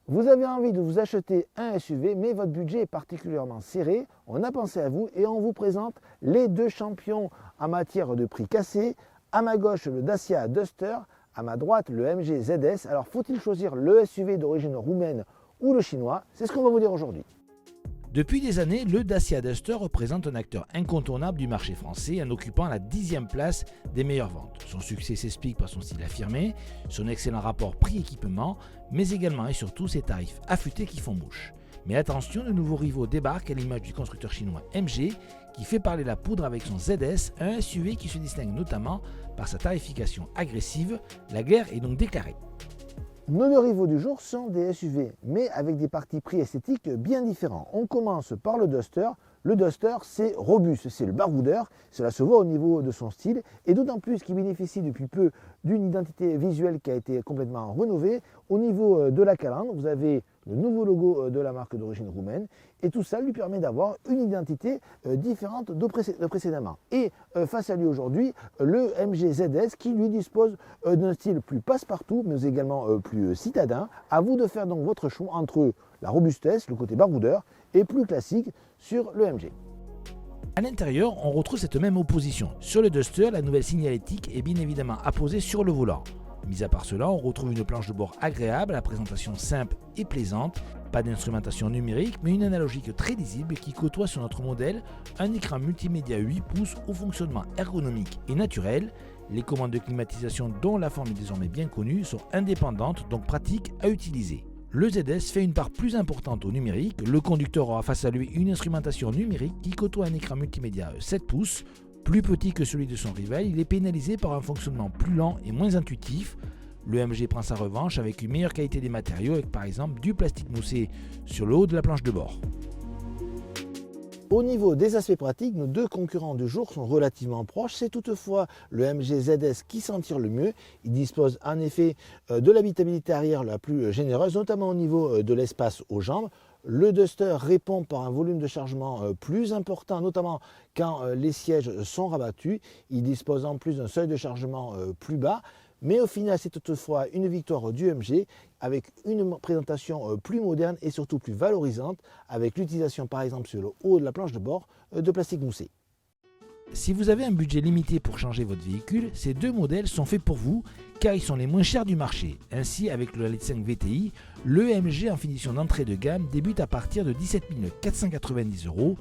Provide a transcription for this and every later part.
Vous avez envie de vous acheter un SUV, mais votre budget est particulièrement serré. On a pensé à vous et on vous présente les deux champions en matière de prix cassé. À ma gauche, le Dacia Duster, à ma droite, le MG ZS. Alors, faut-il choisir le SUV d'origine roumaine ou le chinois? C'est ce qu'on va vous dire aujourd'hui. Depuis des années, le Dacia Duster représente un acteur incontournable du marché français en occupant la 10e place des meilleures ventes. Son succès s'explique par son style affirmé, son excellent rapport prix-équipement, mais également et surtout ses tarifs affûtés qui font mouche. Mais attention, de nouveaux rivaux débarquent à l'image du constructeur chinois MG qui fait parler la poudre avec son ZS, un SUV qui se distingue notamment par sa tarification agressive. La guerre est donc déclarée. Nos deux rivaux du jour sont des SUV, mais avec des partis prix esthétiques bien différents. On commence par le Duster. Le Duster, c'est robuste, c'est le baroudeur. Cela se voit au niveau de son style, et d'autant plus qu'il bénéficie depuis peu d'une identité visuelle qui a été complètement rénovée. Au niveau de la calandre, vous avez le nouveau logo de la marque d'origine roumaine, et tout ça lui permet d'avoir une identité différente de précédemment. Et face à lui aujourd'hui, le MG ZS qui lui dispose d'un style plus passe-partout, mais également plus citadin. À vous de faire donc votre choix entre la robustesse, le côté baroudeur, et plus classique sur le MG. À l'intérieur, on retrouve cette même opposition. Sur le Duster, la nouvelle signalétique est bien évidemment apposée sur le volant. Mis à part cela, on retrouve une planche de bord agréable, à la présentation simple et plaisante, pas d'instrumentation numérique, mais une analogique très lisible qui côtoie sur notre modèle un écran multimédia 8 pouces au fonctionnement ergonomique et naturel. Les commandes de climatisation, dont la forme est désormais bien connue, sont indépendantes, donc pratiques à utiliser. Le ZS fait une part plus importante au numérique. Le conducteur aura face à lui une instrumentation numérique qui côtoie un écran multimédia 7 pouces. Plus petit que celui de son rival, il est pénalisé par un fonctionnement plus lent et moins intuitif. Le MG prend sa revanche avec une meilleure qualité des matériaux, avec par exemple du plastique moussé sur le haut de la planche de bord. Au niveau des aspects pratiques, nos deux concurrents du jour sont relativement proches. C'est toutefois le MG ZS qui s'en tire le mieux. Il dispose en effet de l'habitabilité arrière la plus généreuse, notamment au niveau de l'espace aux jambes. Le Duster répond par un volume de chargement plus important, notamment quand les sièges sont rabattus. Il dispose en plus d'un seuil de chargement plus bas. Mais au final, c'est toutefois une victoire du MG avec une présentation plus moderne et surtout plus valorisante, avec l'utilisation par exemple sur le haut de la planche de bord de plastique moussé. Si vous avez un budget limité pour changer votre véhicule, ces deux modèles sont faits pour vous car ils sont les moins chers du marché. Ainsi, avec le Elite 5 VTI, le MG en finition d'entrée de gamme débute à partir de 17 490 €.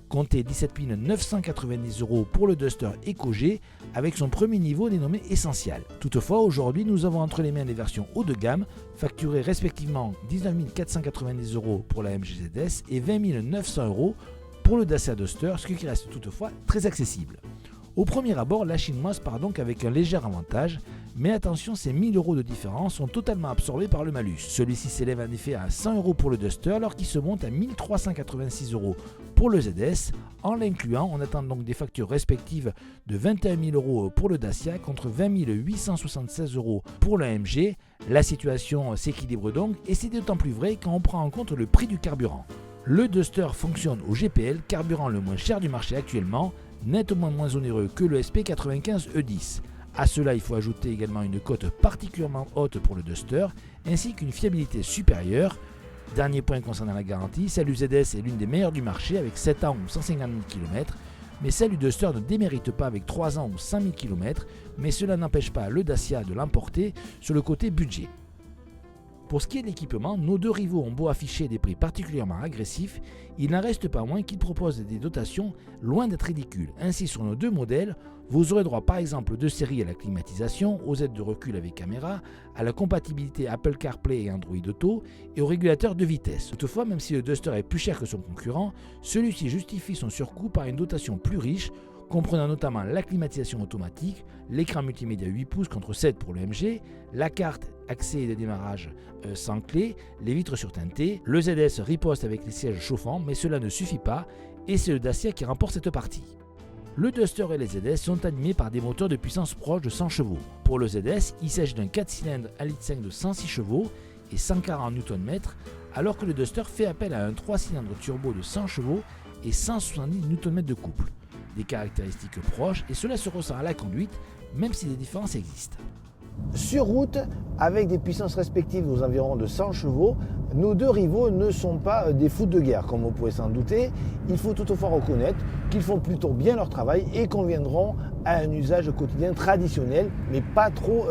Comptez 17 990 € pour le Duster EcoG avec son premier niveau dénommé Essential. Toutefois, aujourd'hui, nous avons entre les mains les versions haut de gamme, facturées respectivement 19 490 € pour la MG ZS et 20 900 € pour le Dacia Duster, ce qui reste toutefois très accessible. Au premier abord, la chinoise part donc avec un léger avantage, mais attention, ces 1000 € de différence sont totalement absorbés par le malus. Celui-ci s'élève en effet à 100 € pour le Duster, alors qu'il se monte à 1386 € pour le ZS. En l'incluant, on attend donc des factures respectives de 21 000 € pour le Dacia contre 20 876 € pour le MG. La situation s'équilibre donc, et c'est d'autant plus vrai quand on prend en compte le prix du carburant. Le Duster fonctionne au GPL, carburant le moins cher du marché actuellement, nettement moins onéreux que le SP95 E10. A cela, il faut ajouter également une cote particulièrement haute pour le Duster, ainsi qu'une fiabilité supérieure. Dernier point concernant la garantie, celle du ZS est l'une des meilleures du marché avec 7 ans ou 150 000 km, mais celle du Duster ne démérite pas avec 3 ans ou 100 000 km, mais cela n'empêche pas le Dacia de l'emporter sur le côté budget. Pour ce qui est de l'équipement, nos deux rivaux ont beau afficher des prix particulièrement agressifs, il n'en reste pas moins qu'ils proposent des dotations loin d'être ridicules. Ainsi, sur nos deux modèles, vous aurez droit par exemple de série à la climatisation, aux aides de recul avec caméra, à la compatibilité Apple CarPlay et Android Auto et au régulateur de vitesse. Toutefois, même si le Duster est plus cher que son concurrent, celui-ci justifie son surcoût par une dotation plus riche, comprenant notamment la climatisation automatique, l'écran multimédia 8 pouces contre 7 pour le MG, la carte accès et de démarrage sans clé, les vitres surteintées. Le ZS riposte avec les sièges chauffants, mais cela ne suffit pas, et c'est le Dacia qui remporte cette partie. Le Duster et les ZS sont animés par des moteurs de puissance proche de 100 chevaux. Pour le ZS, il s'agit d'un 4 cylindres 1,5 litre de 106 chevaux et 140 Nm, alors que le Duster fait appel à un 3 cylindres turbo de 100 chevaux et 170 Nm de couple. Des caractéristiques proches, et cela se ressent à la conduite, même si des différences existent. Sur route, Avec des puissances respectives aux environs de 100 chevaux, nos deux rivaux ne sont pas des foot de guerre, comme vous pouvez s'en douter. Il faut toutefois reconnaître qu'ils font plutôt bien leur travail et conviendront à un usage quotidien traditionnel, mais pas trop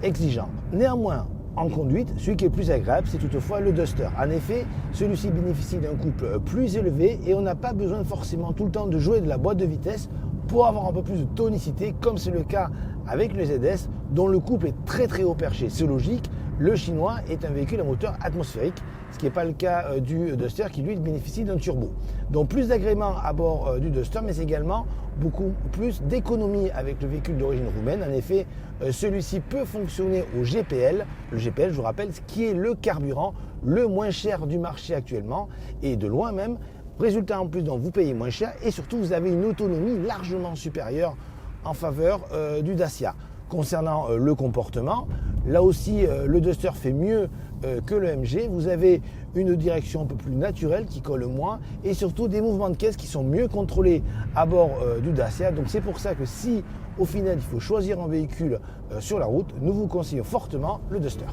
exigeant. Néanmoins, en conduite, celui qui est le plus agréable, c'est toutefois le Duster. En effet, celui-ci bénéficie d'un couple plus élevé et on n'a pas besoin forcément tout le temps de jouer de la boîte de vitesse pour avoir un peu plus de tonicité, comme c'est le cas avec le ZS, dont le couple est très haut perché. C'est logique, le chinois est un véhicule à moteur atmosphérique, ce qui n'est pas le cas du Duster qui lui bénéficie d'un turbo. Donc plus d'agrément à bord du Duster, mais également beaucoup plus d'économie avec le véhicule d'origine roumaine. En effet, celui-ci peut fonctionner au GPL. Le GPL, je vous rappelle, qui est le carburant le moins cher du marché actuellement, et de loin même. Résultat en plus, donc vous payez moins cher et surtout vous avez une autonomie largement supérieure en faveur du Dacia. Concernant le comportement, là aussi le Duster fait mieux que le MG. Vous avez une direction un peu plus naturelle qui colle moins et surtout des mouvements de caisse qui sont mieux contrôlés à bord du Dacia. Donc c'est pour ça que si au final il faut choisir un véhicule sur la route, nous vous conseillons fortement le Duster.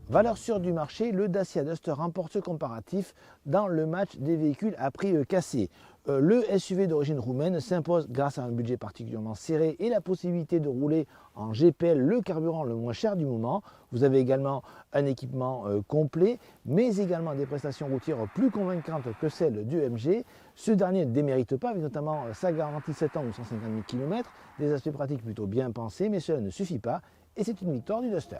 Valeur sûre du marché, le Dacia Duster remporte ce comparatif dans le match des véhicules à prix cassé. Le SUV d'origine roumaine s'impose grâce à un budget particulièrement serré et la possibilité de rouler en GPL, le carburant le moins cher du moment. Vous avez également un équipement complet, mais également des prestations routières plus convaincantes que celles du MG. Ce dernier ne démérite pas, avec notamment sa garantie 7 ans ou 150 000 km, des aspects pratiques plutôt bien pensés, mais cela ne suffit pas et c'est une victoire du Duster.